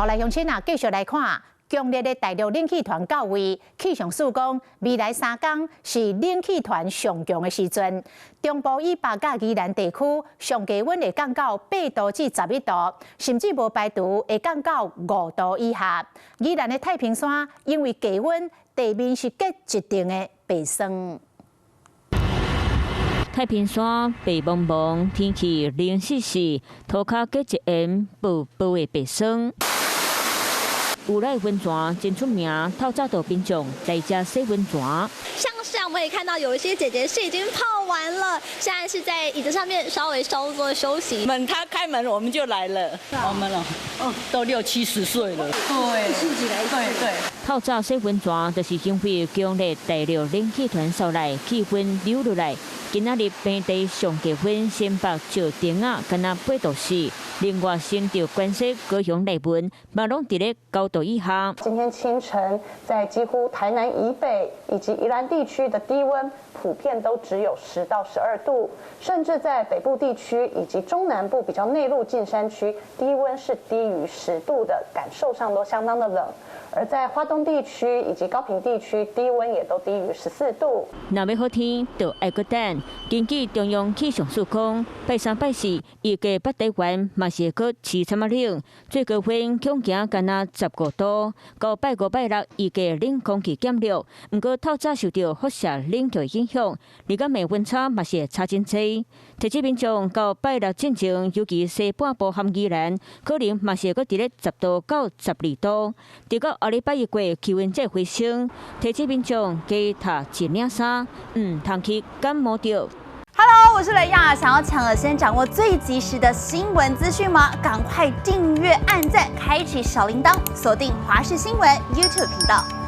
后来乡亲啊，继续来看。强烈的大陆冷气团到位，气象署讲，未来3天是冷气团上强的时阵。中部以北甲宜兰地区上低温会降到8度至11度，甚至无排除会降到5度以下。宜兰的太平山因为低温，地面是结一定的白霜。太平山白茫茫，天气冷湿湿，涂骹结一层薄薄的白霜。有来温泉真出名，透早到民众来遮洗温泉。像是我们也看到有一些姐姐是已经泡完了，现在是在椅子上面稍微稍作休息。他开门我们就来了，我们都60、70岁了。对，对。透早洗温泉，就是因为强烈大陆冷气团扫来，气温流落来。今仔日平地上低温，新北石碇仔敢若8度4，另外新竹关西高雄内温嘛拢伫咧9度以下。今天清晨，在几乎台南以北以及宜兰地区的低温，普遍都只有10到12度，甚至在北部地区以及中南部比较内陆近山区，低温是低于10度的，感受上都相当的冷。而在花东地区以及高屏地区，低温也都低于14度。若要好天，就爱搁等。根据中央气象署讲，拜3、拜4，预计北台湾嘛是会搁起这么冷，最高温恐行干那15度。到拜5、拜6，预计冷空气减弱，不过透早受到辐射冷却影响，而个暝温差嘛是会差真多。提醒民众到拜6进前，尤其西半部含宜兰，可能嘛是会搁伫咧10度到12度。直到后礼拜一过，气温再回升，提醒民众加套一领衫，通去感冒着。Hello， 我是雷亚，想要抢先掌握最及时的新闻资讯吗？赶快订阅、按赞、开启小铃铛，锁定华视新闻 YouTube 频道。